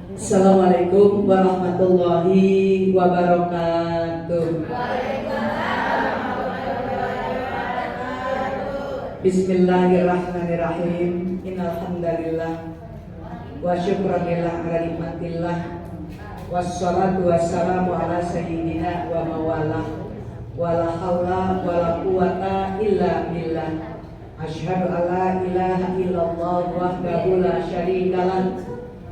Assalamualaikum warahmatullahi wabarakatuh. Bismillahirrahmanirrahim. Innal hamdalillah wa syukranillah ala nikmatillah wassalatu wassalamu ala sayyidina wa mawalah wala haula wala quwata illa billah. Asyhadu an la ilaha illallah wahdahu la syarikalah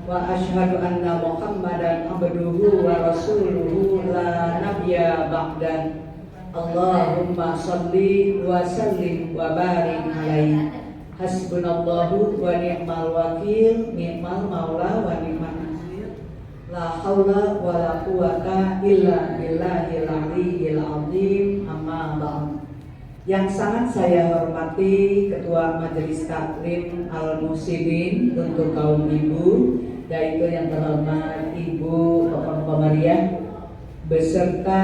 wa asyhadu anna Muhammadan abduhu wa rasuluhu la nabiyya ba'dan. Allahumma shalli wa sallim wa barik alaihi. Hasbunallahu wa ni'mal wakil, ni'mal maula wa ni'mal nasir. La haula wa la quwata illa billahil aliyyil azim. Amma ba'd. Yang sangat saya hormati Ketua Majelis Taklim Al-Muslimin untuk kaum ibu, yaitu yang terhormat Ibu Komariah beserta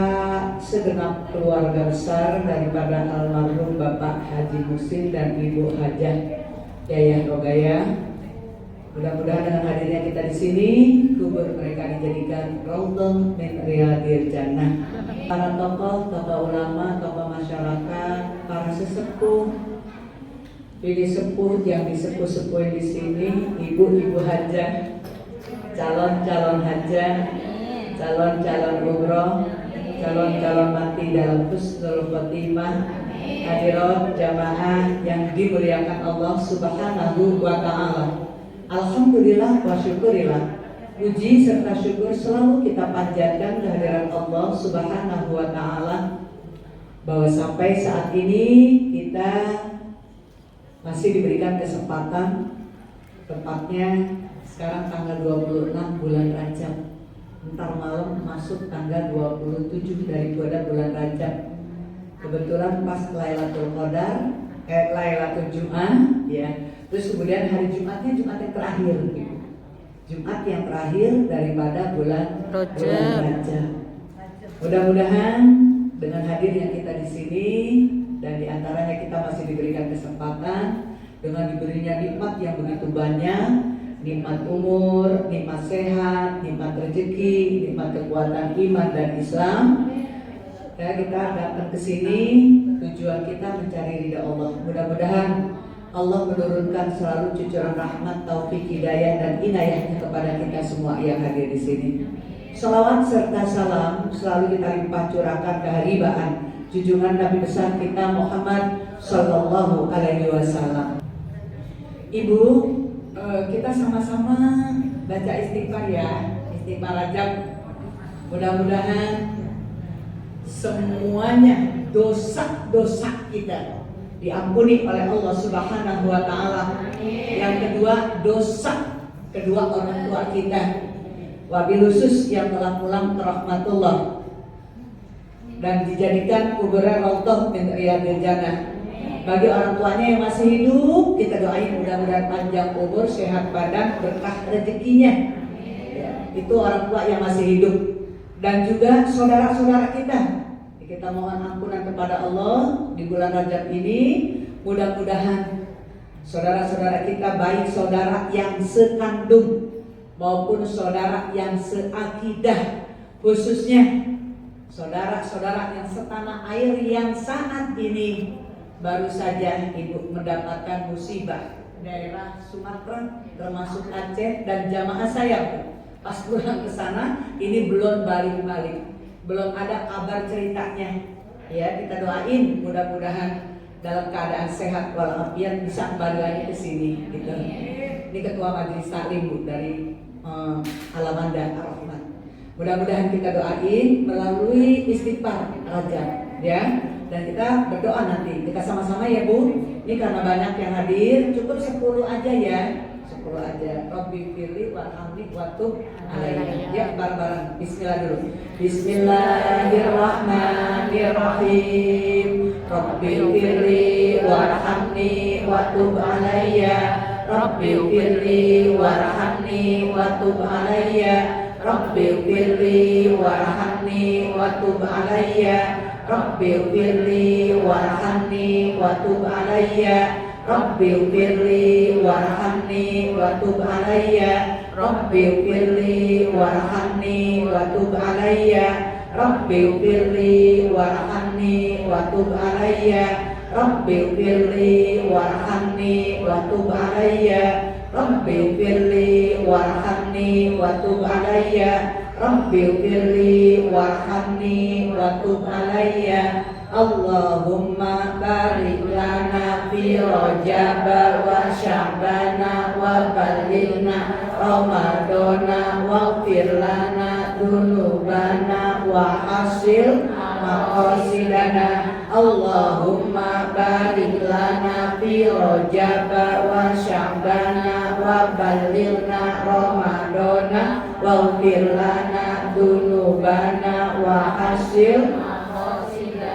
segenap keluarga besar daripada almarhum Bapak Haji Musin dan Ibu Hajah Yayah Rogaya. Mudah-mudahan dengan hadirnya kita di sini, kubur mereka dijadikan raudhah min riyadil jannah. Para tokoh ulama, tokoh masyarakat, para sesepuh, pilih sepuh yang disepuh-sepuhin di sini, ibu-ibu hajah, calon-calon hajah, calon-calon umroh, calon-calon mati dalam husnul khotimah, hadirat jamaah yang dimuliakan Allah Subhanahu wa Ta'ala. Alhamdulillah wa syukurillah. Puji serta syukur selalu kita panjatkan kehadiran Allah Subhanahu wa Ta'ala, bahwa sampai saat ini kita masih diberikan kesempatan, tepatnya sekarang tanggal 26 bulan Rajab. Ntar malam masuk tanggal 27 daripada bulan Rajab. Kebetulan pas Lailatul Qadar, Lailatul Jum'ah, ya. Terus kemudian hari Jumatnya Jumat yang terakhir, gitu. Jumat yang terakhir daripada bulan Rajab. Mudah-mudahan dengan hadirnya kita di sini dan diantaranya kita masih diberikan kesempatan dengan diberinya nikmat yang begitu banyak, nikmat umur, nikmat sehat, nikmat rezeki, nikmat kekuatan iman dan Islam. Ya, kita datang ke sini tujuan kita mencari ridha Allah. Mudah-mudahan Allah menurunkan selalu cucuran rahmat, taufik, hidayah dan inayahnya kepada kita semua yang hadir di sini. Salawat serta salam selalu kita limpah curahkan keharibaan junjungan Nabi besar kita Muhammad Sallallahu Alaihi Wasallam. Ibu, kita sama-sama baca istighfar ya, istighfar Rajab. Mudah-mudahan semuanya dosa-dosa kita diampuni oleh Allah Subhanahu wa Ta'ala. Yang kedua, dosa kedua orang tua kita, wabil khusus yang telah pulang ke rahmatullah dan dijadikan kuburan raudhah min riyadil jannah. Bagi orang tuanya yang masih hidup, kita doain mudah-mudahan panjang umur, sehat badan, berkah rezekinya. Ya, itu orang tua yang masih hidup. Dan juga saudara-saudara kita mohon ampunan kepada Allah di bulan Rajab ini. Mudah-mudahan saudara-saudara kita, baik saudara yang sekandung maupun saudara yang seakidah, khususnya saudara-saudara yang setanah air yang saat ini baru saja ibu mendapatkan musibah daerah Sumatera termasuk Aceh dan jamaah saya pas pulang ke sana ini belum balik-balik. Belum ada kabar ceritanya. Ya, kita doain mudah-mudahan dalam keadaan sehat walafiat bisa kembali lagi ke sini gitu. Ini Ketua Majelis Taklim Bu dari Alamanda Ar-Rahman. Mudah-mudahan kita doain melalui istighfar Rajab ya. Dan kita berdoa nanti. Kita sama-sama ya Bu. Ini karena banyak yang hadir, cukup 10 aja ya. 10 aja. Rabbi firli warhamni watub alayya. Ya, bareng-bareng. Bismillah dulu. Bismillahirrahmanirrahim. Rabbi firli warhamni watub alayya. Rabbi firli warhamni watub alayya. Rabbi firli warhamni watub alayya. Rabbi firli warhamni watub alayya. Rabbighfirli warhamni wa tub alayya. Rabbighfirli warhamni wa tub alayya. Rabbighfirli warhamni wa tub alayya. Rabbighfirli warhamni wa tub alayya. Rabbighfirli warhamni wa tub alayya. Rabbighfirli warhamni wa tub alayya. Allahumma barik lana fi Rajab wa Sya'ban wa ballighna Ramadana waghfir lana dzunubana wa hasil maqasidana. Allahumma barik lana fi Rajab wa Sya'ban wa ballighna Ramadana waghfir lana dzunubana wa hasil.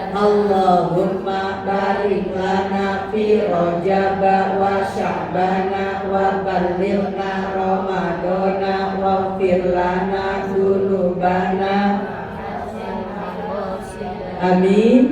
Allahumma barik lana fi Rajab wa Sya'ban wa ballighna Ramadana waghfir lana dzunubana. Amin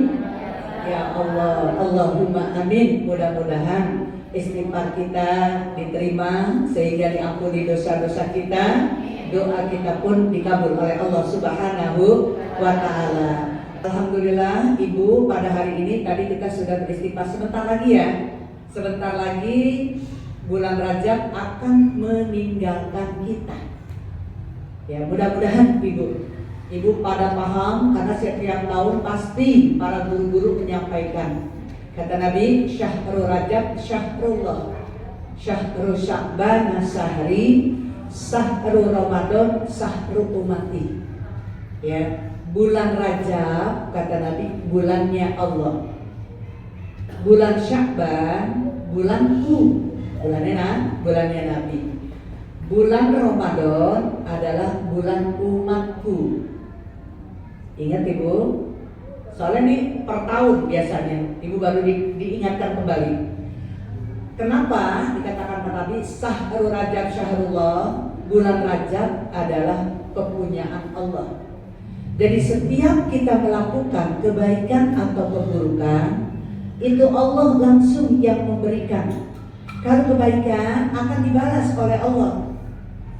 ya Allah, Allahumma amin. Mudah-mudahan istighfar kita diterima sehingga diampuni dosa-dosa kita, doa kita pun dikabul oleh Allah Subhanahu wa taala. Alhamdulillah Ibu, pada hari ini tadi kita sudah beristighfar. Sebentar lagi ya, sebentar lagi bulan Rajab akan meninggalkan kita. Ya, mudah-mudahan Ibu pada paham, karena setiap tahun pasti para guru-guru menyampaikan. Kata Nabi, Syahrul Rajab syahrullah, Syahrul Sya'ban sahri, Syahrul Ramadan syahrul ummati. Ya, bulan Rajab kata Nabi bulannya Allah. Bulan Sya'ban bulanku, bulannya Nabi. Bulan Ramadan adalah bulan umatku. Ingat Ibu, soalnya ini per tahun biasanya Ibu baru diingatkan kembali. Kenapa dikatakan Nabi Syahrul Rajab syahrullah? Bulan Rajab adalah kepunyaan Allah. Jadi setiap kita melakukan kebaikan atau keburukan, itu Allah langsung yang memberikan. Kalau kebaikan akan dibalas oleh Allah.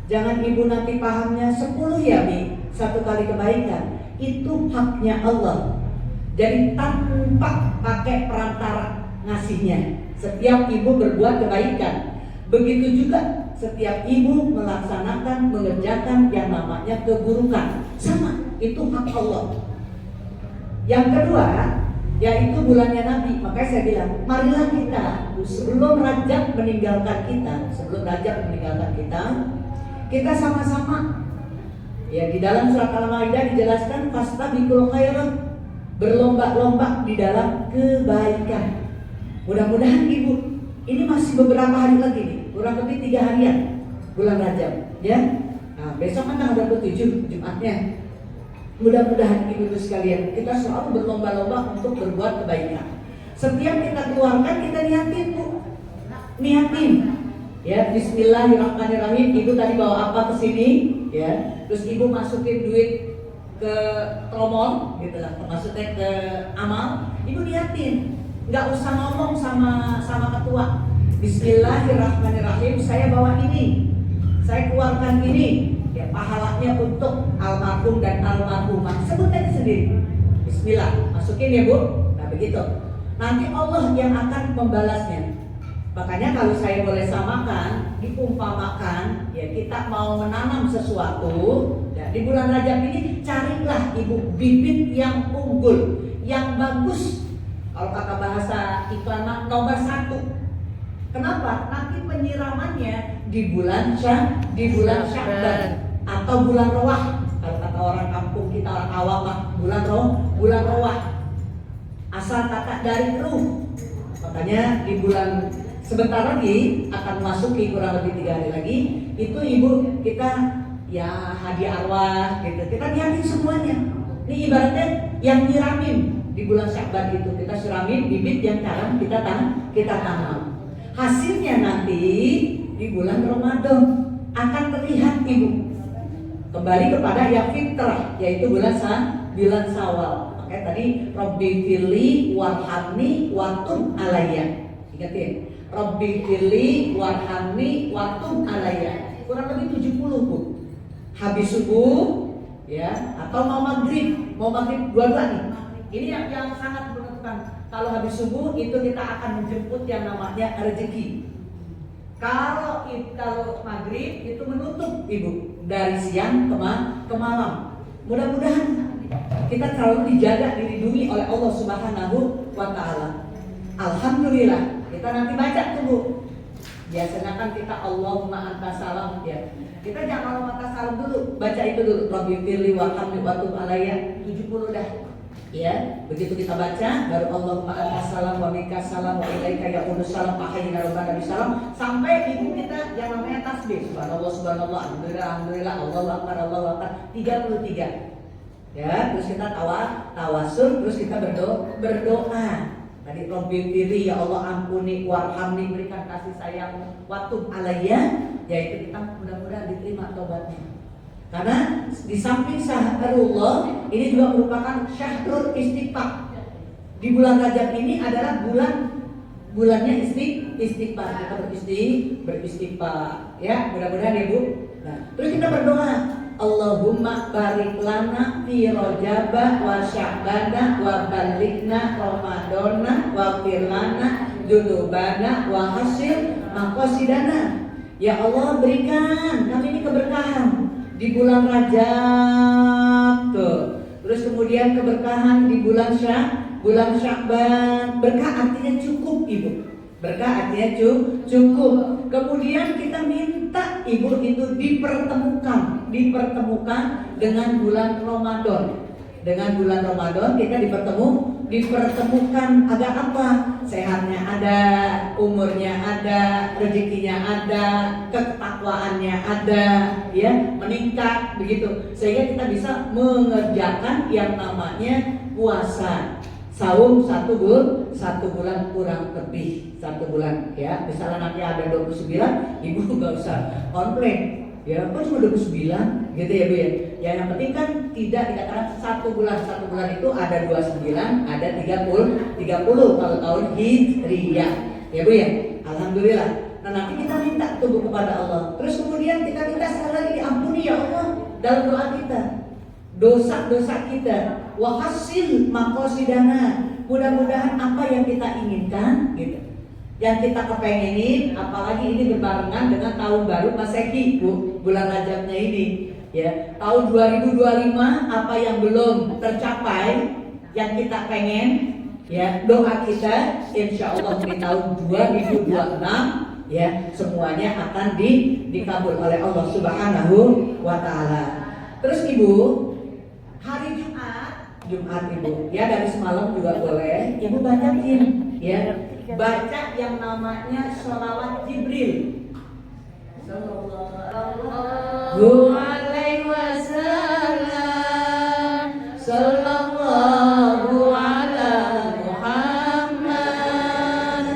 Jangan Ibu nanti pahamnya 10 ya Mi, 1 kali kebaikan. Itu haknya Allah. Jadi tanpa pakai perantara ngasihnya. Setiap Ibu berbuat kebaikan, begitu juga setiap Ibu melaksanakan, mengerjakan yang namanya keburukan. Sama, itu hak Allah. Yang kedua, yaitu bulannya Nabi. Makanya saya bilang, marilah kita sebelum Rajab meninggalkan kita, kita sama-sama. Ya, di dalam surat Al-Maidah dijelaskan fastabiqul khairat, berlomba-lomba di dalam kebaikan. Mudah-mudahan Ibu, ini masih beberapa hari lagi nih, kurang lebih 3 harian bulan Rajab, ya. Nah, besok kan tanggal 27 Jumatnya. Mudah-mudahan Ibu sekalian, kita selalu berlomba-lomba untuk berbuat kebaikan. Setiap kita keluarkan, kita niatin Bu, niatin. Ya, Bismillahirrahmanirrahim. Ibu tadi bawa apa ke sini? Ya, terus Ibu masukin duit ke tromol, gitu lah, maksudnya ke amal. Ibu niatin, nggak usah ngomong sama ketua. Bismillahirrahmanirrahim. Saya bawa ini, saya keluarkan ini. Ya, pahalanya untuk almarhum dan almarhumah. Sebut aja sendiri. Bismillah, masukin ya Bu. Nah begitu. Nanti Allah yang akan membalasnya. Makanya kalau saya boleh samakan, diumpamakan, ya kita mau menanam sesuatu. Ya, di bulan Rajab ini carilah Ibu bibit yang unggul, yang bagus. Kalau kata bahasa iklan nomor 1. Kenapa? Nanti penyiramannya di bulan Sya'ban atau bulan Rowah. Kalau kata orang kampung kita, orang awam mah bulan Rowah. Asal kata dari ruh. Makanya di bulan sebentar lagi akan masuki kurang lebih 3 hari lagi. Itu Ibu kita ya hadiah arwah gitu. Kita niatin semuanya. Ini ibaratnya yang nyiramin di bulan Sya'ban itu, kita siramin bibit yang sekarang kita tanam. Hasilnya nanti di bulan Ramadan akan terlihat Ibu. Kembali kepada yang fitrah, yaitu bulan Syawal. Makanya tadi Rabbighfirli warhamni wa tub alayya. Ingatin, Rabbi firli warhamni watub alayya. Kurang lebih 70 Bu. Habis subuh ya, atau mau maghrib dua-dua nih. Ini yang sangat menentukan. Kalau habis subuh itu kita akan menjemput yang namanya rezeki. Kalau maghrib itu menutup Ibu dari siang ke malam. Mudah-mudahan kita selalu dijaga, dilindungi oleh Allah Subhanahu wa Ta'ala. Alhamdulillah. Kita nanti baca tuh Bu. Biasanya kan kita Allahumma anta salam ya. Kita jangan Allahumma anta salam dulu, baca itu dulu. Rabbi firli warhamni watub alayya 70 dah. Ya, begitu kita baca baru Allahumma anta salam wa minka salam wa ilaika ya'udus salam wa hayyina rabbana bisalam sampai Ibu kita yang namanya tasbih. Subhanallah subhanallah alhamdulillah alhamdulillah Allahu akbar Allahu akbar 33. Ya, terus kita tawasul, terus kita berdoa. Tadi Rabbi firli ya Allah ampuni warhamni berikan kasih sayang watub alayya, yaitu kita mudah-mudahan diterima tobatnya. Karena di samping syahrullah ini juga merupakan syahrul istighfar. Di bulan Rajab ini adalah bulannya istighfar. Kita beristighfar ya, mudah-mudahan ya Bu. Nah, terus kita berdoa Allahumma barik lana fi Rajaba wa Sya'bana wa balighna Ramadana wa firlana dzunubana wa hasil maqasidana. Ya Allah berikan kami ini keberkahan di bulan Rajab tuh. Terus kemudian keberkahan di bulan Sya'ban. Berkah artinya cukup Ibu. Berkah artinya cukup. Kemudian kita minta Ibu itu dipertemukan dengan bulan Ramadan. Dengan bulan Ramadan kita dipertemukan agar apa? Sehatnya ada, umurnya ada, rezekinya ada, ketakwaannya ada, ya, meningkat begitu. Sehingga kita bisa mengerjakan yang namanya puasa. Saum satu bulan kurang lebih 1 bulan ya. Misalnya nanti ada 29, Ibu nggak usah komplain. Ya, kok cuma 29 gitu ya Bu ya. Ya yang penting kan tidak dikatakan 1 bulan itu ada 29, ada 30 kalau tahun Hijriyah. Ya Bu ya. Alhamdulillah. Nah nanti kita minta tubuh kepada Allah. Terus kemudian kita minta sekali lagi diampuni ya Allah dalam doa kita. Dosa-dosa kita, wa hasil maqasidana. Mudah-mudahan apa yang kita inginkan gitu, yang kita kepengenin, apalagi ini berbarengan dengan tahun baru Masehi Bu, bulan Rajabnya ini ya. Tahun 2025 apa yang belum tercapai yang kita pengen ya, doa kita insya Allah di tahun 2026 ya semuanya akan dikabul oleh Allah Subhanahu wa Ta'ala. Terus Ibu, hari Jumat Ibu ya, dari semalam juga boleh Ibu bacain ya, baca yang namanya sholawat Jibril sallallahu alaihi wasallam, sallallahu ala Muhammad,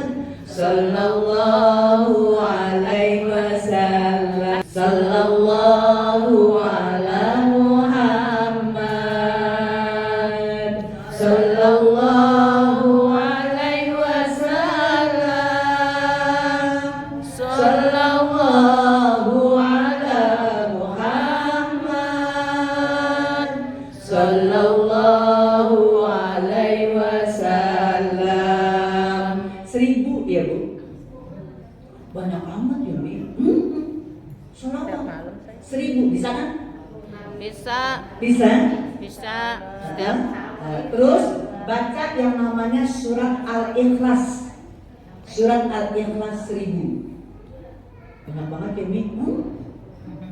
sallallahu alaihi wasallam, sallallahu ala sallallahu alaihi wasallam, sallallahu ala Muhammad, sallallahu alaihi wasallam. 1000 ya Bu. Banyak amat ya Bu. Sholawat 1000 bisa kan? Bisa. Terus baca yang namanya surat Al-Ikhlas. Surat Al-Ikhlas 1000. Banyak banget ya Mi.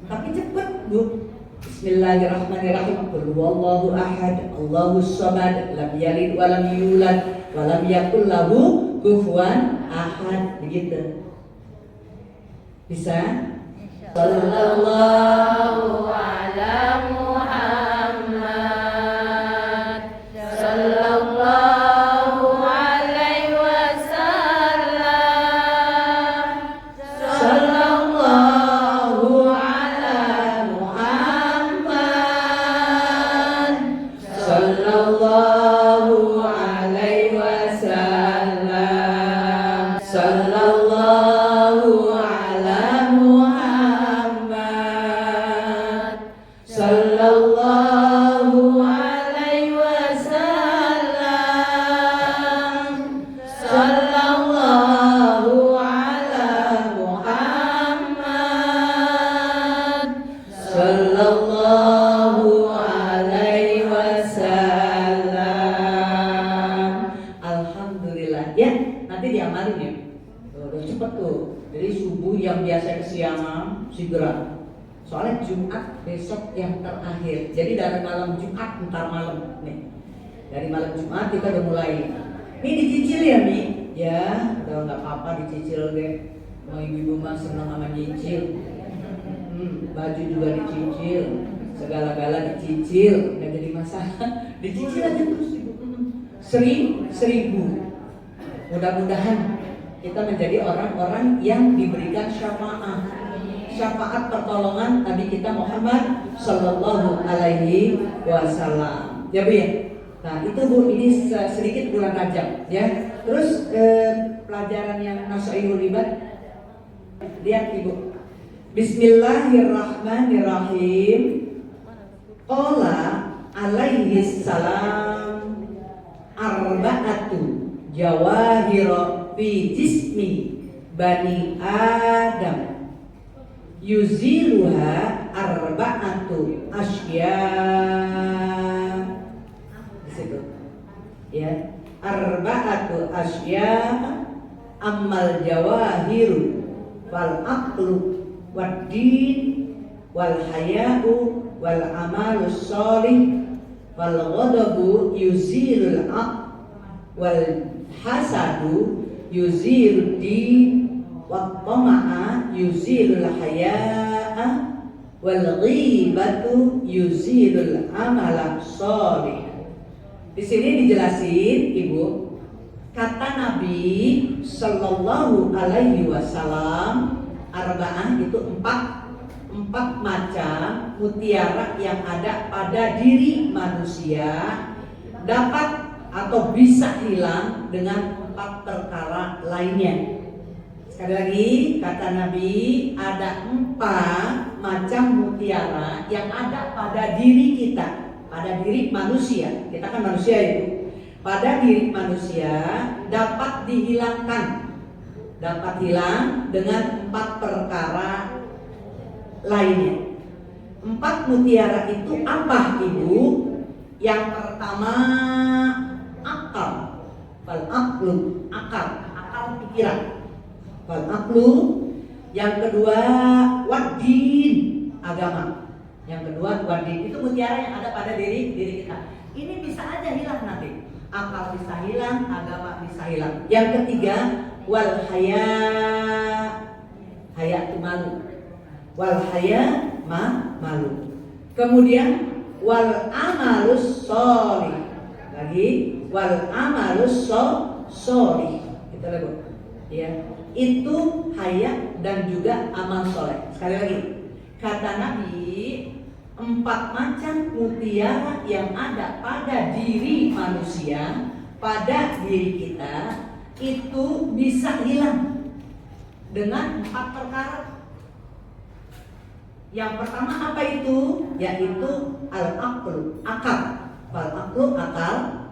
Tapi cepet Bu. Bismillahirrahmanirrahim. Qul huwallahu ahad, Allahus samad, lam yalid wa lam yulad wa lam yakul lahu kufuwan ahad. Begitu. Bisa? Sallallahu ala Muhammad, sallallahu alaihi wasallam, sallallahu ala Muhammad, sallallahu alaihi wasallam, sallallahu sallallahu alaihi wasallam. Alhamdulillah. Ya, nanti diamalin ya. Udah cepet tuh. Jadi subuh yang biasa kesiangan segera. Soalnya Jumat besok yang terakhir. Jadi dari malam Jumat entar malam nih. Dari malam Jumat kita udah mulai. Ini dicicil ya Mi? Ya, udah nggak apa-apa dicicil deh. Mau ibu-ibu mah senang sama nyicil. Baju juga dicicil, segala-gala dicicil, nggak jadi masalah. Dicicil aja terus ibu. 1.000. Mudah-mudahan kita menjadi orang-orang yang diberikan syafaat pertolongan Nabi kita Muhammad Sallallahu Alaihi Wasallam. Ya Bu ya. Nah itu Bu, ini sedikit bulan Rajab ya. Terus pelajaran yang Nasaihul Ibad, lihat Ibu. Bismillahirrahmanirrahim. Qala alaihi salam arba'atu jawahira fi jismi bani Adam yuziluha arba'atu asya. Di situ ya, arba'atu asya ammal jawahiru wal aqlu wad din wal haya'u wal amalus sholih wal ghadabu yuzilul aq wal hasadu yuzilud din wat tama'a yuzilul haya'a wal ghibatu yuzilul amala sholih. Di sini dijelasin Ibu, kata Nabi Sallallahu Alaihi Wasallam, arba'ah itu empat macam mutiara yang ada pada diri manusia dapat atau bisa hilang dengan 4 perkara lainnya. Sekali lagi kata Nabi, ada 4 macam mutiara yang ada pada diri kita, pada diri manusia. Kita kan manusia itu. Pada diri manusia dapat dihilangkan, dapat hilang dengan 4 perkara lainnya. 4 mutiara itu apa Ibu? Yang pertama akal, fal aqlu, akal pikiran, fal aqlu. Yang kedua wadin, agama. Yang kedua wadin, itu mutiara yang ada pada diri kita. Ini bisa aja hilang nanti. Akal bisa hilang, agama bisa hilang. Yang ketiga wal haya, haya itu malu. Wal haya malu. Kemudian wal amalus sholih. Lagi wal amalus sholih. Kita lihat ya. Itu haya dan juga amal soleh. Sekali lagi kata Nabi, 4 macam mutiara yang ada pada diri manusia, pada diri kita, itu bisa hilang dengan 4 perkara. Yang pertama apa itu? Yaitu al-aqlu, akal. Al-aqlu, akal.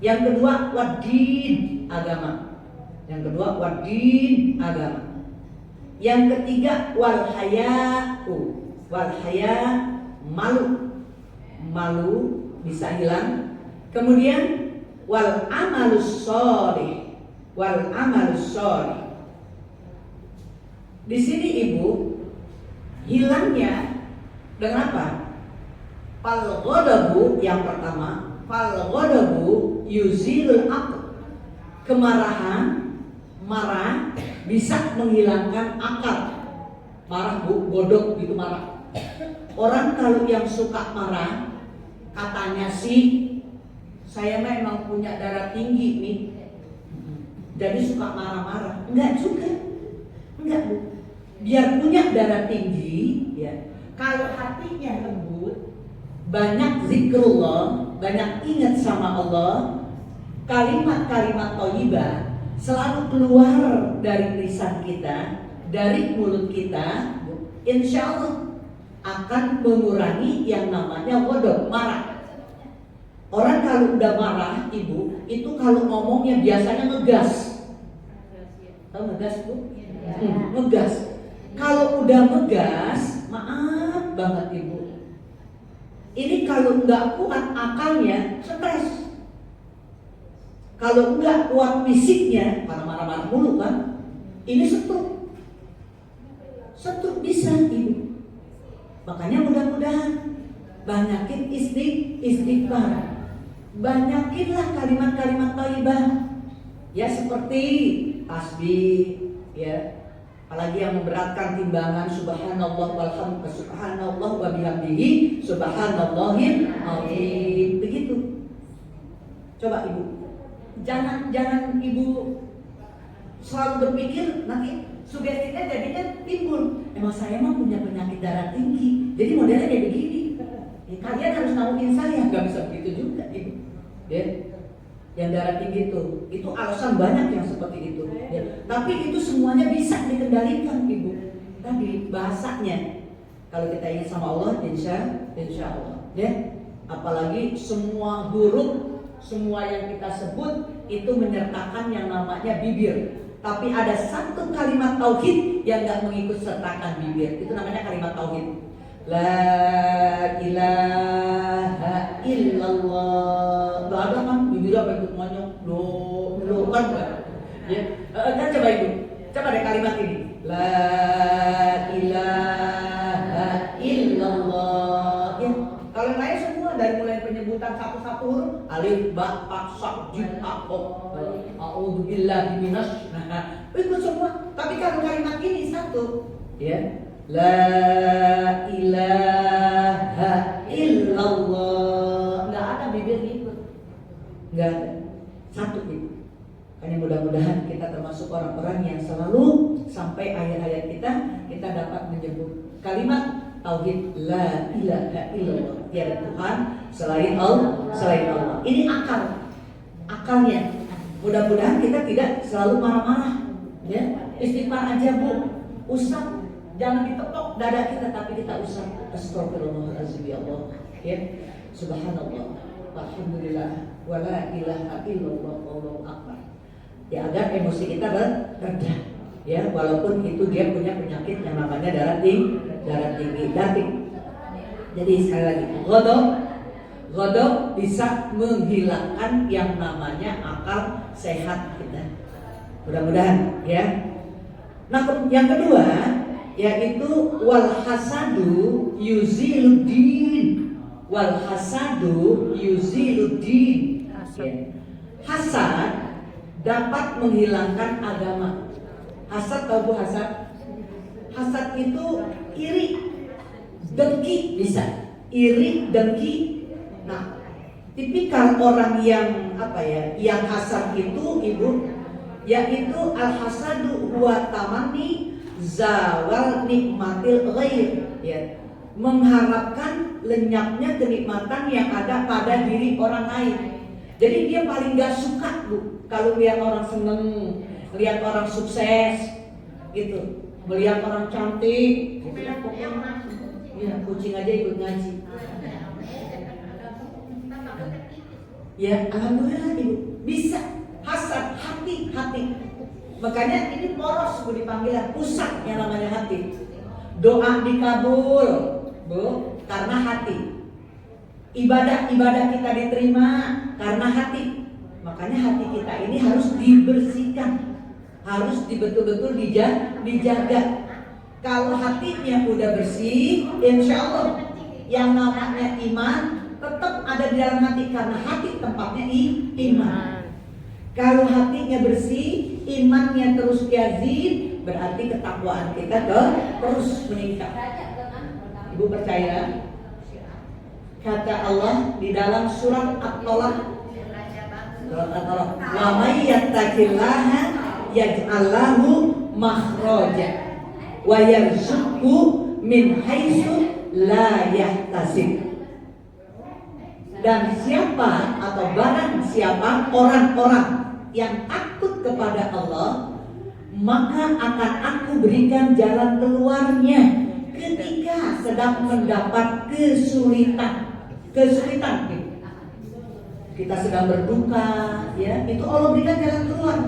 Yang kedua wadin, agama. Yang kedua wadin, agama. Yang ketiga wal haya'u, wal haya, malu bisa hilang. Kemudian wal amalus sholih, wal amalus sholih. Di sini Ibu, hilangnya dengan apa? Fal ghadabu yang pertama, fal ghadabu yuzilul aql. Kemarahan, marah bisa menghilangkan akal. Marah Bu, godok gitu marah. Orang kalau yang suka marah, katanya sih saya memang punya darah tinggi nih, jadi suka marah-marah. Enggak juga, enggak Bu. Biar punya darah tinggi ya, kalau hatinya lembut, banyak zikrullah, banyak ingat sama Allah, kalimat-kalimat thayyibah selalu keluar dari lisan kita, dari mulut kita, insya Allah akan mengurangi yang namanya ghadab, marah. Orang kalau udah marah Ibu, itu kalau ngomongnya biasanya ngegas. Tahu ngegas Bu? Ngegas. Kalau udah ngegas, maaf kuat banget ibu. Ini kalau nggak kuat akalnya stres. Kalau nggak kuat fisiknya, karena marah-marah mulu kan, ini stroke. Stroke bisa ibu. Makanya mudah-mudahan banyakin istighfar. Banyakinlah kalimat-kalimat thayyibah. Ya seperti tasbih, ya. Apalagi yang memberatkan timbangan subhanallah walhamdulillah subhanallah wa bihamdihi subhanallahil azim. Begitu. Coba ibu. Jangan ibu selalu berpikir nanti sugestinya jadinya timbul. Emang saya mah punya penyakit darah tinggi, jadi modelnya kayak begini. Ya, kalian harus naungin saya, nggak bisa begitu juga ibu. Ya. Yang darah tinggi itu alasan banyak yang seperti itu. Ya. Tapi itu semuanya bisa dikendalikan ibu. Tadi bahasanya kalau kita ingat sama Allah, insya Allah. Ya. Apalagi semua huruf, semua yang kita sebut itu menyertakan yang namanya bibir. Tapi ada satu kalimat tauhid yang nggak mengikut sertakan bibir. Itu namanya kalimat tauhid. La ilaha illallah. Gak ada kan bibir apa ikut ngonyong. Lo kan ya. Kan coba ibu. Coba deh kalimat ini. La ilaha illallah. Ya. Kalau yang lain semua dari mulai penyebutan satu-satu huruf alif, ba, ta, sa, jim, ha, ho, a'udzubillahi minas. Nah, ikut semua. Tapi kalau kalimat ini satu, ya. La ilaha illallah. Nggak ada bibir ikut. Nggak ada. Satu itu. Hanya mudah-mudahan kita termasuk orang-orang yang selalu sampai akhir-akhir kita dapat menyebut kalimat tauhid la ilaha illallah. Tiada Tuhan selain Allah. Ini akalnya. Mudah-mudahan kita tidak selalu marah-marah. Ya, istighfar aja bu. Usap. Jangan ditepok dada kita, tapi kita usap. Astagfirullahaladzim ya Allah. Ya, subhanallah, alhamdulillah, wala ilaha illallah, wallahu akbar. Ya agar emosi kita reda. Ya, walaupun itu dia punya penyakit yang namanya darah tinggi. Jadi sekali lagi, ghadab bisa menghilangkan yang namanya akal sehat kita. Mudah-mudahan ya. Nah, yang kedua yaitu wal hasadu yuziluddin. Wal hasadu yuziluddin. Hasad dapat menghilangkan agama. Hasad, tahu bu hasad? Hasad itu iri, dengki bisa. Iri, dengki. Nah, tipikal orang yang yang hasad itu ibu, yaitu al hasadu huwa tamanni zawal nikmatil ghair, ya, mengharapkan lenyapnya kenikmatan yang ada pada diri orang lain. Jadi dia paling gak suka bu kalau lihat orang seneng, lihat orang sukses, gitu, melihat orang cantik, gitu. Ya, kucing aja ikut ngaji. Ya, alhamdulillah ibu bisa hasad hati. Makanya ini poros bu dipanggil pusat yang namanya hati. Doa dikabul bu karena hati. Ibadah kita diterima karena hati. Makanya hati kita ini harus dibersihkan, harus betul-betul dijaga. Kalau hatinya udah bersih, insya Allah yang namanya iman tetap ada di dalam hati karena hati tempatnya iman. Kalau hatinya bersih, imannya terus yazid, berarti ketakwaan kita terus meningkat. Ibu percaya? Kata Allah di dalam surat At-Talaq, wa may yattaqillaha yaj'al lahu makhraja wa yarzuqhu min haitsu la yahtasib. Dan siapa atau barang siapa orang-orang yang takut kepada Allah, maka akan aku berikan jalan keluarnya ketika sedang mendapat kesulitan. Kita sedang berduka, ya, itu Allah berikan jalan keluar.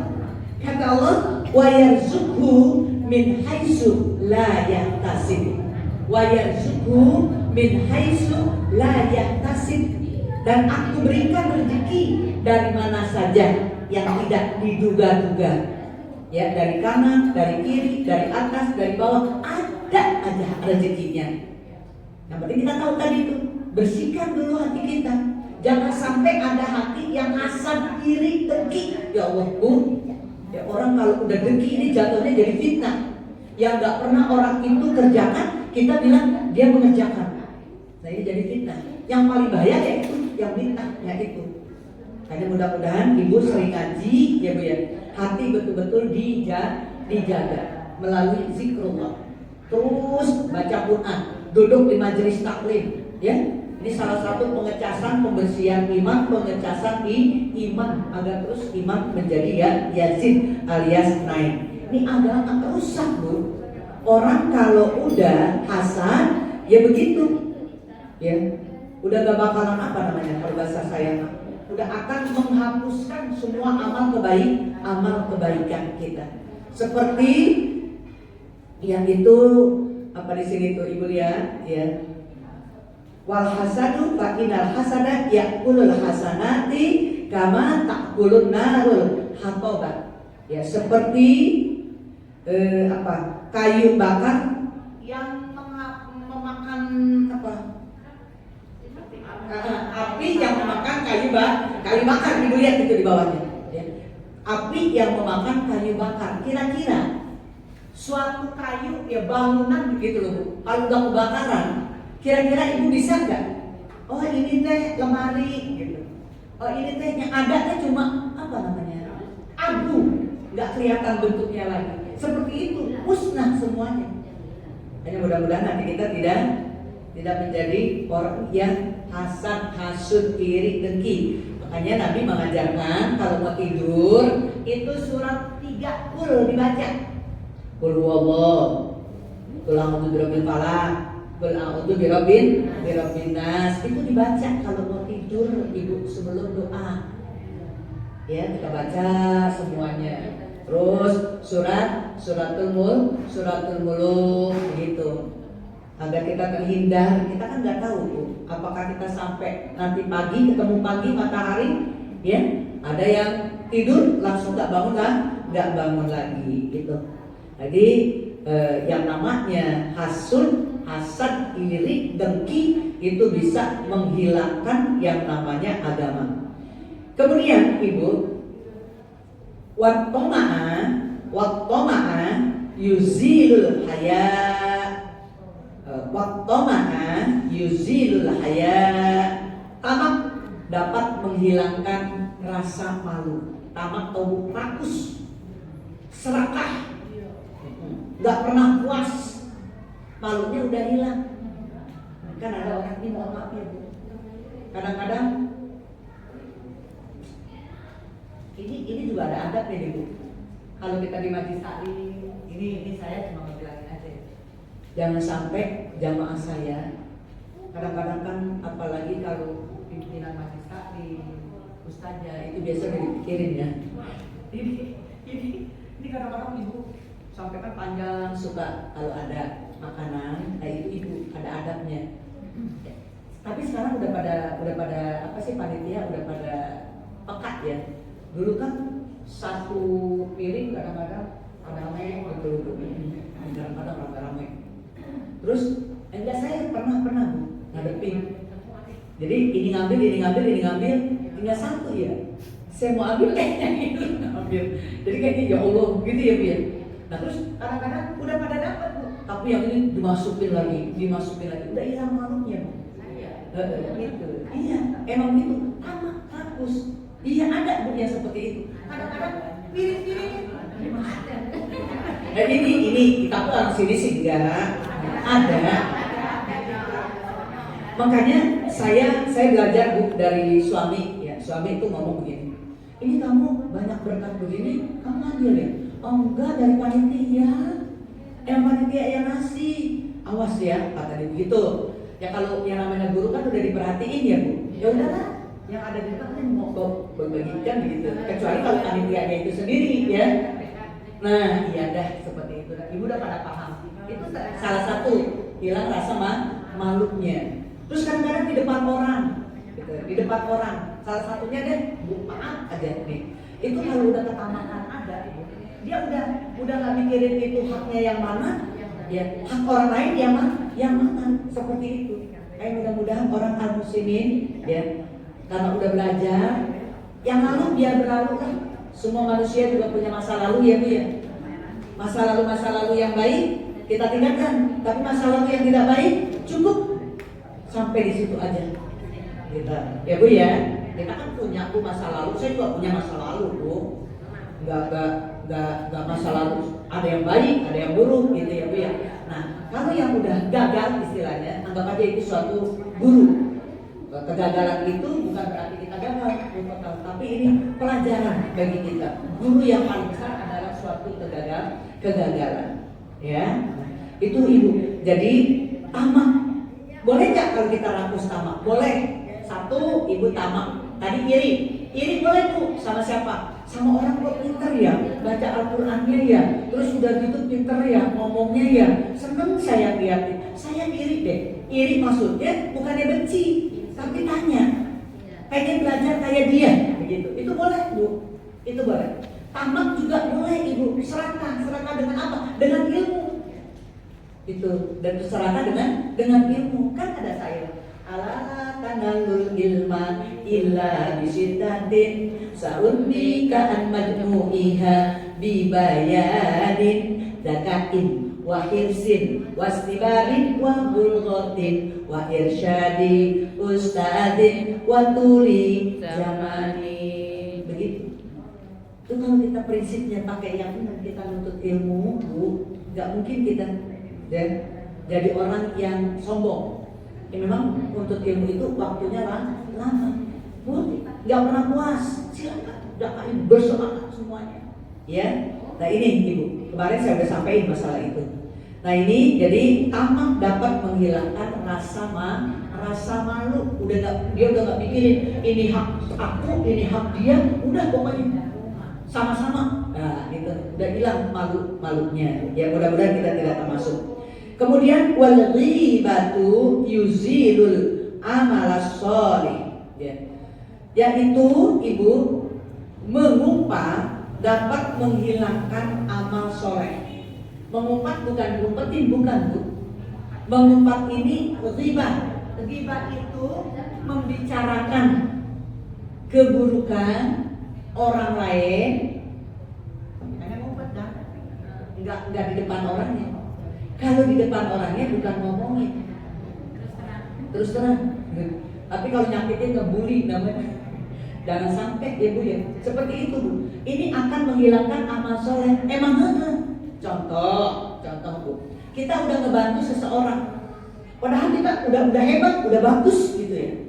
Kata Allah, wa yarzuqhu min haitsu la yahtasib. wa yarzuqhu min haitsu la yahtasib, dan aku berikan rezeki dari mana saja yang tidak diduga-duga. Ya, dari kanan, dari kiri, dari atas, dari bawah, ada aja rezekinya. Yang penting kita tahu tadi itu, bersihkan dulu hati kita. Jangan sampai ada hati yang hasad, iri, dengki. Ya Allah, Bu, ya orang kalau udah dengki ini jatuhnya jadi fitnah. Yang gak pernah orang itu kerjakan, kita bilang dia mengerjakan. Nah ini jadi fitnah. Yang paling bahaya ya itu, yang fitnah, ya itu. Hanya mudah-mudahan ibu sering ngaji, ya Bu ya. Hati betul-betul dijaga melalui zikrullah. Terus baca Quran, duduk di majelis taklim, ya. Ini salah satu pengecasan pembersihan iman, pengecasan iman agar terus iman menjadi ya yazid alias naik. Ini agak rusak, Bu. Orang kalau udah hasad, ya begitu, ya. Udah gak bakalan apa namanya kalau bahasa saya, udah akan menghapuskan semua amal kebaikan kita. Seperti yang itu apa di sini tuh Ibu lihat, ya. Wal hasadu fa inal hasada ya'kulul hasanati kama ta'kulun narul hatobat. Ya, seperti kayu bakar yang memakan api yang memakan kayu bakar. Ibu lihat itu di bawahnya, ya. Api yang memakan kayu bakar. Kira-kira suatu kayu ya bangunan begitu loh, Bu. Kalau udah kebakaran, kira-kira ibu bisa nggak? Oh ini teh lemari gitu. Oh ini teh yang ada teh cuma apa namanya? Abu, nggak kelihatan bentuknya lagi. Seperti itu, musnah semuanya. Hanya mudah-mudahan nanti kita tidak menjadi orang yang hasad, hasud, iri, dengki. Makanya Nabi mengajarkan kalau mau tidur itu surat 3 kul dibaca. Qul huwallah, qul a'udzu birabbil falaq, qul a'udzu birabbin nas. Itu dibaca kalau mau tidur ibu sebelum doa. Ya, kita baca semuanya. Terus suratul mulk gitu. Agar kita terhindar, kita kan nggak tahu Bu, apakah kita sampai nanti pagi ketemu pagi matahari, ya ada yang tidur langsung nggak bangun lagi gitu. Jadi yang namanya hasud, hasad, iri, dengki itu bisa menghilangkan yang namanya agama. Kemudian Ibu, wattoma'a yuzilul haya. Wattoma'a yuzilul haya. Tamak dapat menghilangkan rasa malu. Tamak atau rakus, serakah, nggak pernah puas, malunya udah hilang. Kan ada orang ini, mohon maaf ya Bu, kadang-kadang ini juga ada adabnya nih Bu. Kalau kita di majelis taklim, ini saya cuma bilangin aja. Jangan sampai jamaah saya, kadang-kadang kan apalagi kalau pimpinan majelis taklim, ustazah itu biasa dipikirin ya. Ini kadang-kadang Ibu sampai kan panjang suka kalau ada makanan, itu Ibu ada adabnya. Tapi sekarang udah pada apa sih panitia udah pada pekat ya. Dulu kan satu piring kadang-kadang rame betul, kadang-kadang rame. Terus enggak, saya pernah Bu ngadepin. Jadi ini ngambil, tinggal satu ya. Saya mau ambil yang itu ngambil. Jadi kayaknya ya Allah gitu ya Bu ya. Nah terus kadang-kadang udah pada dapat Bu, tapi yang ini dimasukin lagi, udah hilang malunya Bu. Gitu. Iya, emang gitu. Tamak, rakus. Iya ada Bu yang seperti itu. Kadang-kadang piring ada. Dan ini kita pun orang sini sih enggak ada. Makanya saya belajar Bu dari suami ya. Suami itu ngomong begini. Ini kamu banyak berkat begini, kamu ambil ya? Oh enggak, dari panitia. Yang panitia yang ngasih. Awas ya, kata dia begitu. Ya kalau yang namanya guru kan udah diperhatiin ya Bu. Ya udahlah, yang ada di depan kan mau bagikan gitu. Kecuali kalau panitianya itu sendiri ya. Nah, iya dah seperti itu. Ibu udah pada paham. Itu salah satu hilang rasa malunya. Terus kadang-kadang di depan orang, gitu, di depan orang, salah satunya deh, maaf aja nih. Itu kalau udah ketamakan ada, dia udah nggak mikirin itu haknya yang mana, ya hak orang lain yang mana, seperti itu. Mudah-mudahan orang al-muslimin ya, karena udah belajar, yang lalu biar berlalu lah. Semua manusia juga punya masa lalu ya Bu ya. Masa lalu yang baik kita tinggalkan, tapi masa lalu yang tidak baik cukup sampai di situ aja. Kita, ya Bu ya, kita kan punya Bu masa lalu, saya juga punya masa lalu Bu. Gak masa lalu, ada yang baik, ada yang buruk gitu ya Bu ya. Nah, kalau yang udah gagal istilahnya, anggap aja itu suatu guru. Kegagalan itu bukan berarti kita gagal, tapi ini pelajaran bagi kita. Guru yang paling besar adalah suatu kegagalan. Ya, itu Ibu. Jadi tamak, boleh nggak kalau kita rakus tamak? Boleh. Satu, Ibu tamak. Tadi iri boleh Bu. Sama siapa? Sama orang kok pinter ya, baca Al-Qur'annya ya, terus udah gitu pinter ya, ngomongnya ya, seneng saya lihatin. Saya iri deh. Iri maksudnya bukannya benci, tapi tanya, pengen belajar kayak dia, begitu. Itu boleh Bu, itu boleh. Tamak juga boleh Ibu. Serakah dengan apa? Dengan ilmu. Itu, dan serakah dengan ilmu. Kan ada saya. Ala tanalul ilma illa bisiddatin sa'unnika an majmu'iha bibayanin dakain wa hirsin wastibarin wa bulghatin wa irsyadi ustadin wa tuli zamani. Begitu. Itu kalau kita prinsipnya pakai yang benar, kita nuntut ilmu Bu, gak mungkin kita jadi orang yang sombong. Ya memang untuk ilmu itu waktunya lama. Bu, gak pernah puas. Silakan, udah bersemangat semuanya. Ya, nah ini Ibu, kemarin saya udah sampaikan masalah itu. Nah ini jadi tamak dapat menghilangkan rasa malu. Dia udah gak mikirin ini hak aku, ini hak dia. Udah pokoknya sama-sama. Nah itu udah hilang malunya. Ya mudah-mudahan kita tidak termasuk. Kemudian wal ghibatu yuzilul amalas sholih. Ya. Yaitu Ibu, mengumpat dapat menghilangkan amal soleh. Mengumpat bukan ngumpetin, bukan Bu. Mengumpat ini ghibah. Ghibah itu membicarakan keburukan orang lain. Hanya ngumpat kan? Enggak di depan orangnya. Kalau di depan orangnya bukan ngomongin, terus terang. Tapi kalau nyakitin ngebully namanya. Jangan sampai ya Bu ya. Seperti itu Bu. Ini akan menghilangkan amal soleh. Emang Contoh Bu. Kita udah ngebantu seseorang. Padahal kita udah hebat, udah bagus gitu ya.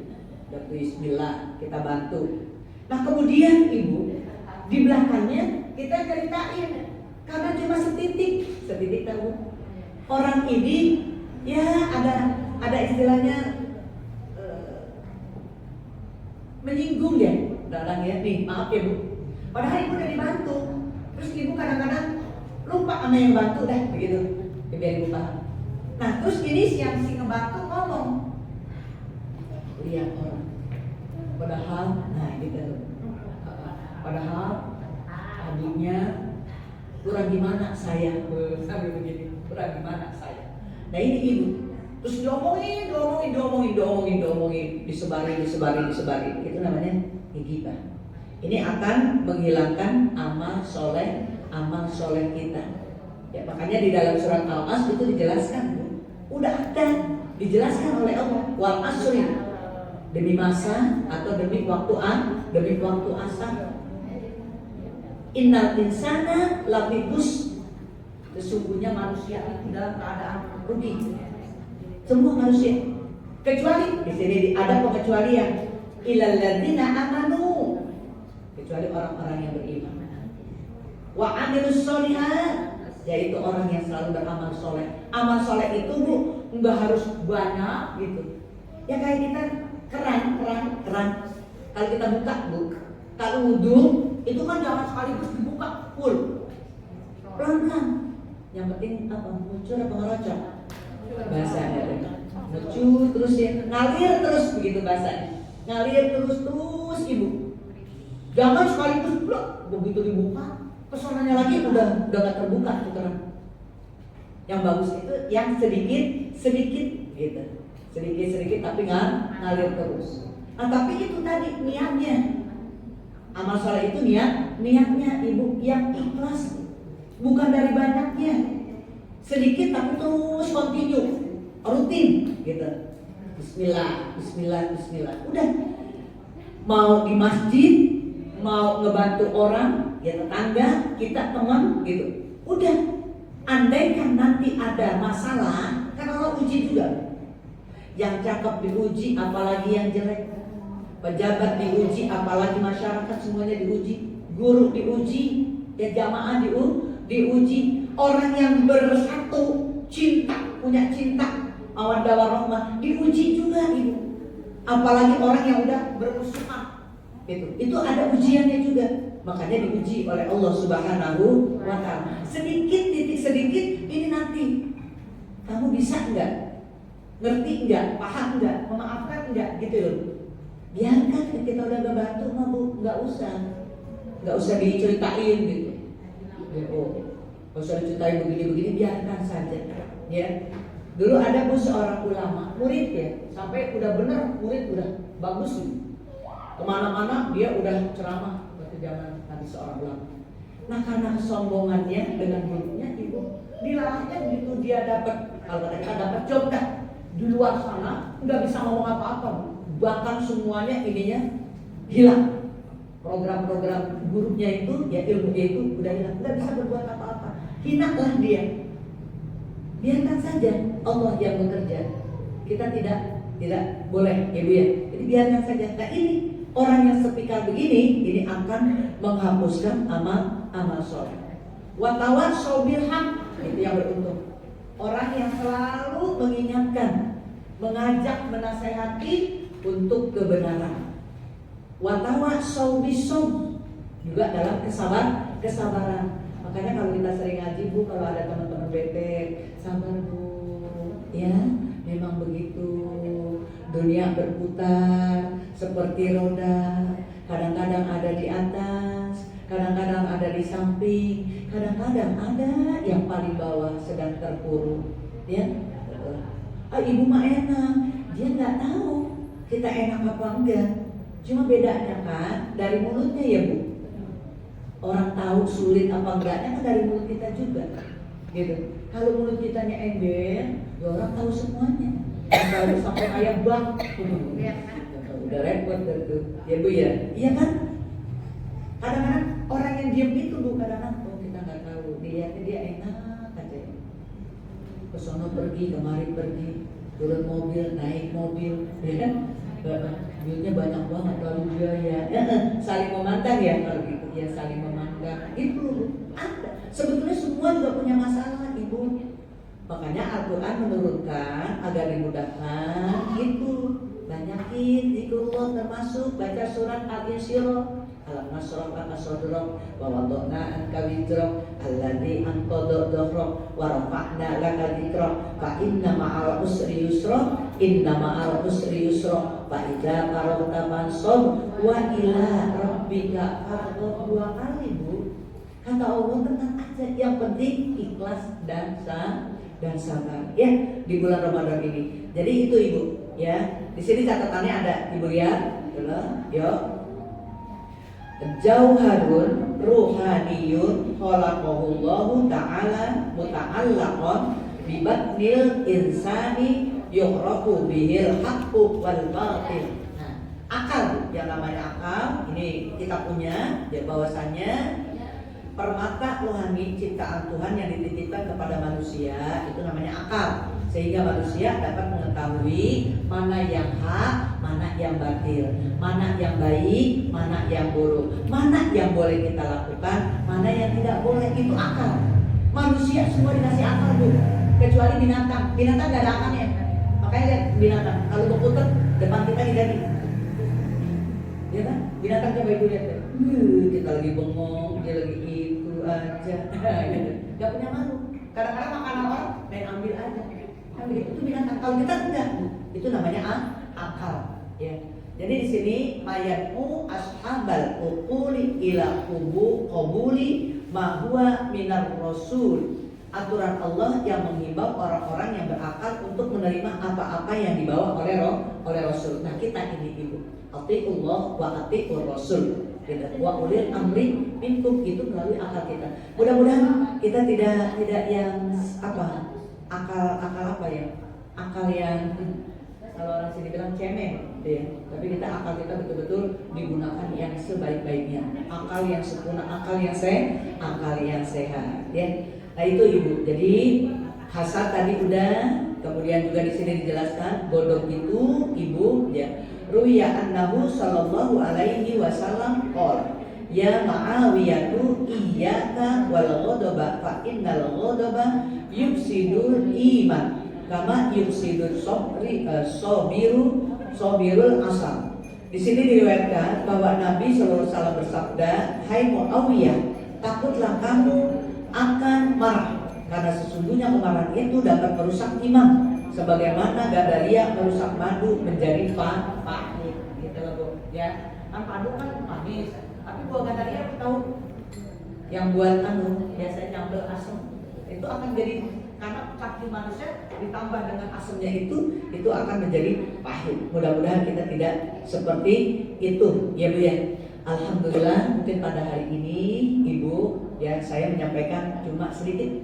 Udah bismillah kita bantu. Nah kemudian Ibu, di belakangnya kita ceritain karena cuma setitik tahu. Orang ini ya ada istilahnya menyinggung ya, dalam ya nih, maaf ya Bu. Padahal Ibu udah dibantu, terus Ibu kadang-kadang lupa sama yang bantu dah begitu, biar Ibu paham. Nah terus ini si ngebantu ngomong, lihat orang, padahal, nah gitu, padahal adiknya kurang gimana saya, sambil begini. Kurang gimana saya. Nah ini Ibu, terus diomongin, disebarin. Itu namanya ghibah. Ini akan menghilangkan amal soleh kita. Ya makanya di dalam surat Al-As itu dijelaskan, udah ada dijelaskan oleh Allah. Wal asri, demi masa atau demi waktu asar. Innal insana lafi khusr. Sesungguhnya manusia itu dalam keadaan rugi. Semua manusia, kecuali di sini ada pengecualian. Illal ladzina amanu, kecuali orang-orang yang beriman. Wa amilus sholihat, yaitu orang yang selalu beramal soleh. Amal soleh itu Bu, nggak harus banyak gitu. Ya kayak kita keran. Kalau kita buka Bu, kalau wudhu itu kan jangan sekaligus dibuka full. Pelan-pelan. Yang penting apa? Muncul apa ngerocok? bahasanya. Lucu terus ya, ngalir terus begitu bahasanya. Ngalir terus ibu. Jangan sekaligus blok, begitu dibuka, pesonanya lagi udah gak terbuka tukeran. Yang bagus itu yang sedikit gitu. Sedikit tapi ngalir terus. Nah tapi itu tadi niatnya. Amal soleh itu niatnya ibu yang ikhlas, bukan dari banyaknya. Sedikit tapi terus continue, rutin gitu. Bismillah. Udah. Mau di masjid, mau ngebantu orang, ya tetangga, kita teman gitu. Udah. Andaikan nanti ada masalah, kan Allah uji juga. Yang cakep diuji, apalagi yang jelek. Pejabat diuji, apalagi masyarakat semuanya diuji. Guru diuji, ya jamaah diuji. Orang yang bersatu, punya cinta, mawaddah warahmah, diuji juga ibu. Apalagi orang yang udah bermusuhan, itu ada ujiannya juga. Makanya diuji oleh Allah Subhanahu wa Ta'ala. Titik sedikit ini nanti kamu bisa enggak? Ngerti enggak? Paham enggak? Memaafkan enggak? Gitu loh. Biarkan kita udah ngebantu mah Bu, enggak usah diceritain gitu. Gak usah diceritain begini-begini, biarkan saja. Ya. Dulu ada Bu seorang ulama, murid ya, sampai udah bener murid udah bagus gitu. Kemana-mana dia udah ceramah waktu zaman Nabi seorang ulama. Nah karena kesombongannya dengan gurunya ibu, dilarangnya begitu dia dapat, kalau kita dapat job dah di luar sana, nggak bisa ngomong apa-apa, bahkan semuanya ininya hilang. Program-program gurunya itu, ya ilmunya itu udah hilang, nggak bisa berbuat apa-apa. Hinalah dia. Biarkan saja Allah yang bekerja. Kita tidak boleh, ibu ya. Jadi biarkan saja. Nah ini orang yang sepikal begini, ini akan menghapuskan amal soleh. Watawassaw bil haq, itu yang beruntung. Orang yang selalu mengingatkan, mengajak, menasehati untuk kebenaran. Watawassaw bisabr, juga dalam kesabaran. Makanya kalau kita sering ngaji Bu, kalau ada teman-teman bete, sabar Bu, ya memang begitu. Dunia berputar seperti roda, kadang-kadang ada di atas, kadang-kadang ada di samping, kadang-kadang ada yang paling bawah sedang terpuruk. Ya, ibu mah enak, dia nggak tahu kita enak apa enggak. Cuma bedanya kan dari mulutnya ya Bu. Orang tahu sulit apa enggaknya kan dari mulut kita juga, gitu. Kalau mulut kitanya ember, ya orang tahu semuanya. Kalau sampai ayam bang, udah repot tuh, ya Bu ya. Iya kan? Kadang-kadang orang yang diam itu Bu, kadang-kadang kita nggak tahu. Dilihatnya dia enak aja. Kesono pergi, kemari pergi, turun mobil, naik mobil, ya kan? Duitnya banyak banget kalau biaya. Saling memandang ya kalau gitu. Ya saling memandang. Itu ada. Sebetulnya semua juga punya masalah ibu. Makanya Al-Quran menurunkan agar dimudahkan. Itu banyakin zikrullah, termasuk baca surat Al-Insyirah. Alam nasrah laka sadrak wa wada'na anka wizrak alladzi anqadha dhahrak wa rafa'na laka dzikrak fa inna ma'al usri yusra fa idza faragta fansab wa ila rabbika farghab. Dua kali Bu kata Allah, tenang aja, yang penting ikhlas dan sabar ya di bulan Ramadan ini. Jadi itu Ibu ya. Di sini catatannya ada Ibu lihat, yuk. Jauharun ruhaniyun khalaqahullahu ta'ala muta'allaqan bibatnil insani yuhraku bihil haqqu wal batil. Nah, akal, yang namanya akal ini kita punya ya, bahwasannya permata rohani ciptaan Tuhan yang dititipkan kepada manusia itu namanya akal, sehingga manusia dapat mengetahui mana yang hak, mana yang batil, mana yang baik, mana yang buruk, mana yang boleh kita lakukan, mana yang tidak boleh. Itu akal. Manusia semua dikasih akal Bu, kecuali binatang. Binatang gak ada akalnya. Makanya lihat binatang, kalau berputar depan kita hidari, ya kan? Binatang coba Ibu lihat deh. Kita lagi bengong, dia lagi itu aja, gak punya malu. Kadang-kadang makan orang, main ambil aja. Kan begitu itu binatang. Kalau kita enggak, itu namanya akal. Ya. Jadi di sini mayatmu ashabal uquli ila qabuli ma huwa minar rasul. Aturan Allah yang menghimbau orang-orang yang berakal untuk menerima apa-apa yang dibawa oleh Rasul. Nah kita ini ibu, atiullah wa atiur Rasul. Wa ulil amri minkum, itu melalui akal kita. Mudah-mudahan kita tidak yang apa akal apa ya, akal yang kalau orang sini bilang cemen, ya. Tapi kita akal kita betul-betul digunakan yang sebaik-baiknya, akal yang sempurna, akal yang sehat, ya. Nah itu ibu. Jadi hasad tadi udah, kemudian juga di sini dijelaskan godok itu ibu, ya. Ruya annahu sallallahu alaihi wasallam qol ya Ma'awiyatu iyyaka wal ghadaba fa innal ghadaba yufsidul iman kama yufsidul sabirul asal. Di sini diriwayatkan bahwa Nabi sallallahu alaihi wasallam bersabda, "Hai Muawiyah, takutlah kamu akan marah, karena sesungguhnya kemarahan itu dapat merusak iman sebagaimana Gadalia merusak madu menjadi pahit." Gitu loh Bu, ya. Kan madu kan manis, tapi buah Gadalia tahu yang buat biasanya nyambel asam, itu akan jadi, karena kaki manusia ditambah dengan asamnya itu akan menjadi pahit. Mudah-mudahan kita tidak seperti itu, ya Bu ya. Alhamdulillah, mungkin pada hari ini Ibu, ya saya menyampaikan cuma sedikit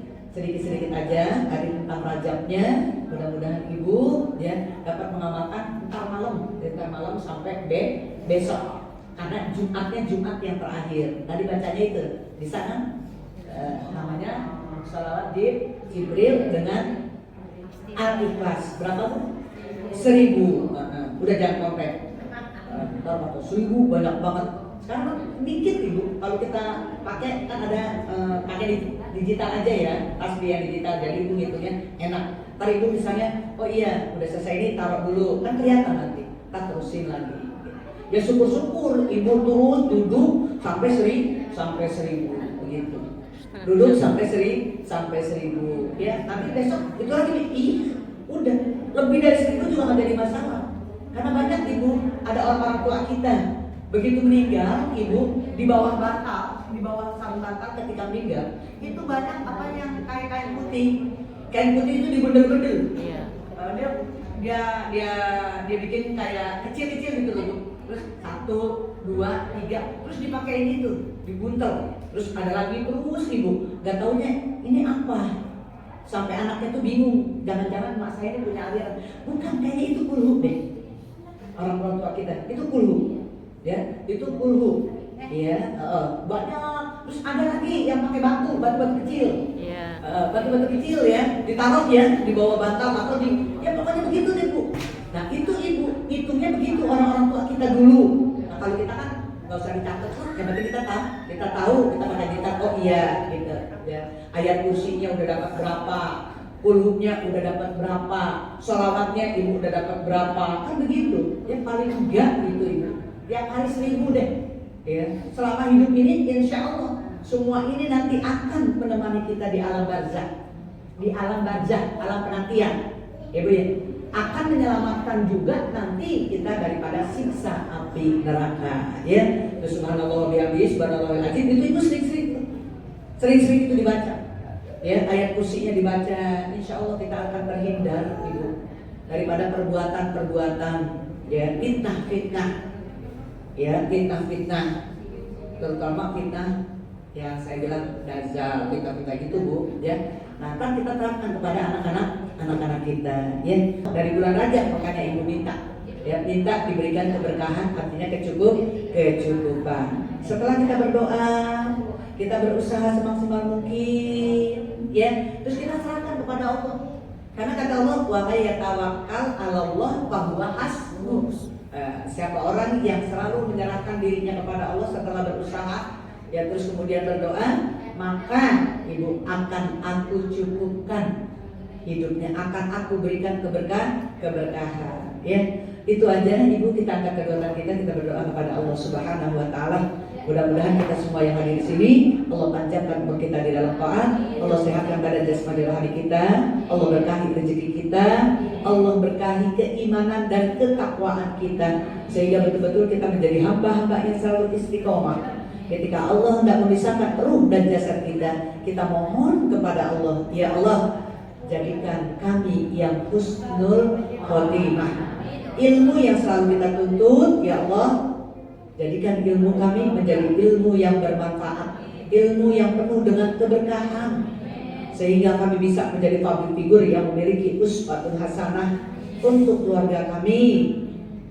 aja hari tentang Rajabnya. Mudah-mudahan Ibu ya dapat mengamalkan entar malam sampai besok, karena Jumatnya Jumat yang terakhir. Tadi bacanya itu di sana namanya sholawat Jibril dengan Al-Ikhlas. Berapa Bu? 1000. Udah jangan kompet. 1000 banyak banget. Sekarang dikit Ibu, kalau kita pakai kan ada pakai digital aja ya, tasbih yang digital, jadi Ibu ngitungnya enak. Ntar Ibu misalnya, oh iya udah selesai ini taruh dulu, kan kelihatan nanti, kita terusin lagi. Ya syukur-syukur Ibu turun duduk sampai 1000 begitu. Duduk sampai 1000 ya. Nanti besok itu lagi udah lebih dari 1000 juga nggak jadi masalah. Karena banyak Ibu, ada orang tua kita begitu meninggal, Ibu di bawah bantal, di bawah sarung bantal ketika meninggal, itu banyak apa yang kayak kain putih. Kain putih itu dibendel-bendel. Iya. Dia bikin kayak kecil-kecil gitu loh. Terus 1, 2, 3, terus dipakein itu, dibuntel. Terus ada lagi terus Ibu, gak taunya ini apa. Sampai anaknya tuh bingung, jangan-jangan mak saya ini punya aliran. Bukan, kayaknya itu kulhu deh. Orang tua kita, itu kulhu. Ya, itu kulhu, ya, banyak. Terus ada lagi yang pakai batu kecil, batu kecil ya, ditaruh ya di bawah bantal atau ya pokoknya begitu deh Bu. Nah itu Ibu, hitungnya begitu orang tua kita dulu. Nah kalau kita kan nggak usah dicatat, yang penting kita tahu, kita pakai digital, oh iya, gitu. Ya, ayat kursinya udah dapat berapa, kulhunya udah dapat berapa, sholawatnya Ibu udah dapat berapa, kan begitu. Ya paling enggak gitu Ibu. Ya kali 1000 deh, ya. Selama hidup ini, insya Allah semua ini nanti akan menemani kita di alam barzah, alam penantian, ya Bu ya. Akan menyelamatkan juga nanti kita daripada siksa api neraka, ya. Subhanallah bihamdihi, subhanallahil azim, itu sering-sering itu dibaca, ya. Ayat kursinya dibaca, insya Allah kita akan terhindar Ibu daripada perbuatan-perbuatan, ya, fitnah. Ya, fitnah, terutama fitnah yang saya bilang dajjal, fitnah gitu Bu, ya. Nah, kan kita terapkan kepada anak-anak kita, ya. Dari bulan Rajab makanya Ibu minta diberikan keberkahan, artinya kecukupan. Setelah kita berdoa, kita berusaha semaksimal mungkin, ya. Terus kita serahkan kepada Allah. Karena kata Allah, wa may yatawakkal 'alallah fa huwa hasbuh. Siapa orang yang selalu menyerahkan dirinya kepada Allah setelah berusaha, ya terus kemudian berdoa, maka Ibu akan aku cukupkan hidupnya, akan aku berikan keberkahan, ya. Itu aja Ibu, kita angkat kedua tangan kita berdoa kepada Allah Subhanahu wa taala. Mudah-mudahan kita semua yang hadir di sini Allah panjangkan umur kita di dalam taat, Allah sehatkan badan jasmani rohani kita, Allah berkahi rezeki kita, Allah berkahi keimanan dan ketakwaan kita, sehingga betul-betul kita menjadi hamba-hamba yang selalu istiqomah. Ketika Allah hendak memisahkan ruh dan jasad kita mohon kepada Allah, ya Allah, jadikan kami yang husnul khotimah. Ilmu yang selalu kita tuntut, ya Allah, jadikan ilmu kami menjadi ilmu yang bermanfaat, ilmu yang penuh dengan keberkahan, sehingga kami bisa menjadi public figure yang memiliki uswatun hasanah untuk keluarga kami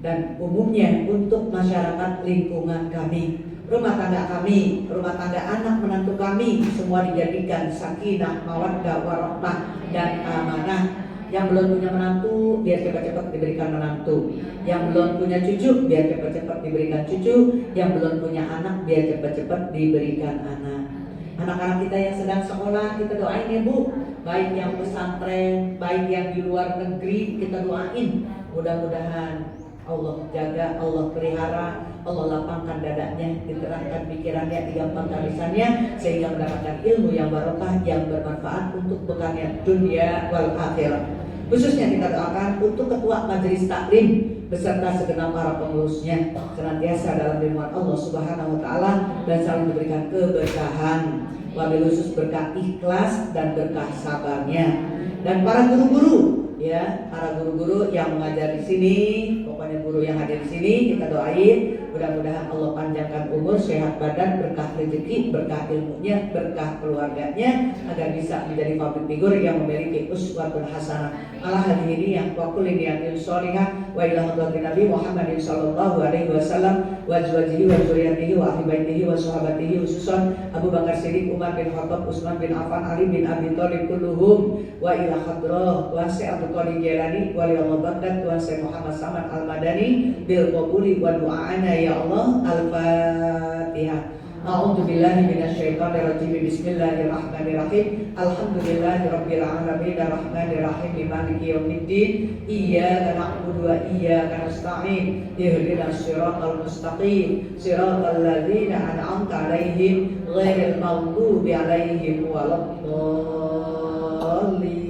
dan umumnya untuk masyarakat lingkungan kami, rumah tangga kami, rumah tangga anak menantu kami, semua dijadikan sakinah, mawaddah, warahmah dan amanah. Yang belum punya menantu, biar cepat-cepat diberikan menantu. Yang belum punya cucu, biar cepat-cepat diberikan cucu. Yang belum punya anak, biar cepat-cepat diberikan anak. Anak-anak kita yang sedang sekolah, kita doain ya Bu. Baik yang pesantren, baik yang di luar negeri, kita doain. Mudah-mudahan Allah jaga, Allah pelihara, Allah lapangkan dadanya, diterangkan pikirannya, digampangkan lisannya, sehingga mendapatkan ilmu yang barokah, yang bermanfaat untuk bekalnya dunia wal akhirah. Khususnya kita doakan untuk Ketua Majelis Taklim beserta segenap para pengurusnya senantiasa dalam lindungan Allah Subhanahu wa taala dan selalu diberikan keberkahan, wabil khusus berkah ikhlas dan berkah sabarnya. Dan para guru-guru, ya, para guru-guru yang mengajar di sini, pokoknya guru yang hadir di sini, kita doain mudah-mudahan Allah panjangkan umur, sehat badan, berkah rezeki, berkah ilmunya, berkah keluarganya, agar bisa menjadi public figure yang memiliki uswatun hasanah. Ala hadhihi wa kulli niyatin sholihah wa ila hadratin Nabi Muhammadin sallallahu alaihi wasallam wa azwajihi wa dzurriyyatihi wa ahli baitihi wa sahabatihi, khususan Abu Bakar Siddiq, Umar bin Khattab, Utsman bin Affan, Ali bin Abi Thalib kulluhum wa ila hadrah wa Abdul Qadir Jailani wa Allah Baghdad wa Muhammad Samad Al-Madani bil qabuli wa du'ana ya Allah. Al-Fatihah. A'udzu billahi minasyaitonir rajim. Bismillahirrahmanirrahim. Alhamdulillahirabbil alamin arrahmanir rahim maliki yaumiddin. Iyyaka na'budu wa iyyaka nasta'in. Ihdinas siratal mustaqim. Siratal ladzina an'amta 'alaihim ghairil maghdubi 'alaihim waladdallin.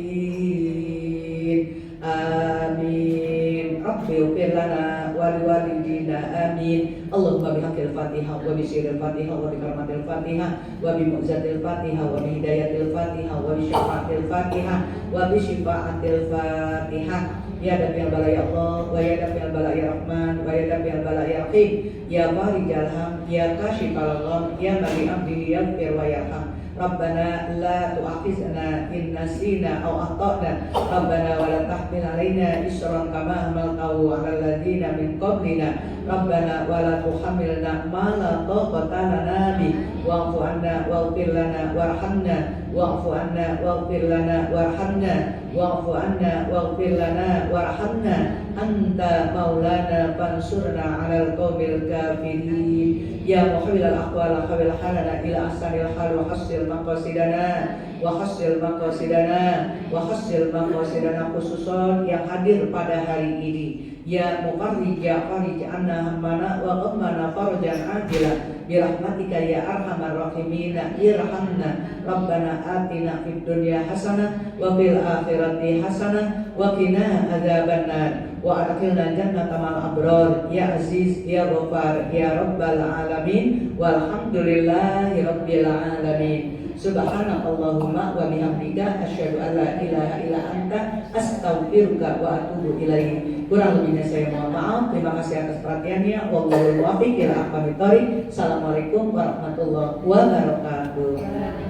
Amin. Rabbighfir lana wa liwalidina amin. Allahumma bihaqqil Fatihah wa bi sirril Fatihah wa bi karamatil Fatihah wa bi mu'jizatil Fatihah wa bi hidayatil Fatihah wa bi syafaatil Fatihah wa bi syifaatil Fatihah. Ya Dafi'al Bala ya Allah, wa ya Dafi'al Bala ya Rahman, wa ya Dafi'al Bala ya Rahim, ya Farijal Ham, ya Kashifal Gham, ya Mali Abdi yaghfir wa yarham. Rabbana la tu'akhizna in nasina aw akhtana. Rabbana wa la tahmil 'alaina isran kama hamaltahu 'alal ladzina min qablina. Rabbana wa la tuhammilna ma la taqata lana bi. Wa'fu 'anna waghfir lana warhamna. Wa'fu 'anna waghfir lana warhamna. Wa'fu 'anna waghfir lana warhamna. Anta maulana fansurna 'alal qaumil kafirin. Ya muhawwilal aqwal hawil halana ila ahsanil hal wa hassil maqasidana wa hassil maqasidana wa hassil maqasidana, khususon yang hadir pada hari ini. Ya muqarrij ya farij anna hammana wa qammana farjan ajila bi rahmatika ya arhamar rahimin. Irhamna Rabbana atina fid dunya hasanah wa fil akhirati hasanah wa qina adzabannar wa adkhilna jannata ma'al abrar ya aziz ya ghafar ya rabbal alamin walhamdulillahi rabbil alamin. Subhanakallahumma wa bihamdika asyhadu an la ilaha illa anta astaghfiruka wa atubu ilaik. Kurang lebihnya saya mohon maaf. Terima kasih atas perhatiannya. Wallahul muwaffiq ila aqwamit thoriq. Assalamualaikum warahmatullahi wabarakatuh.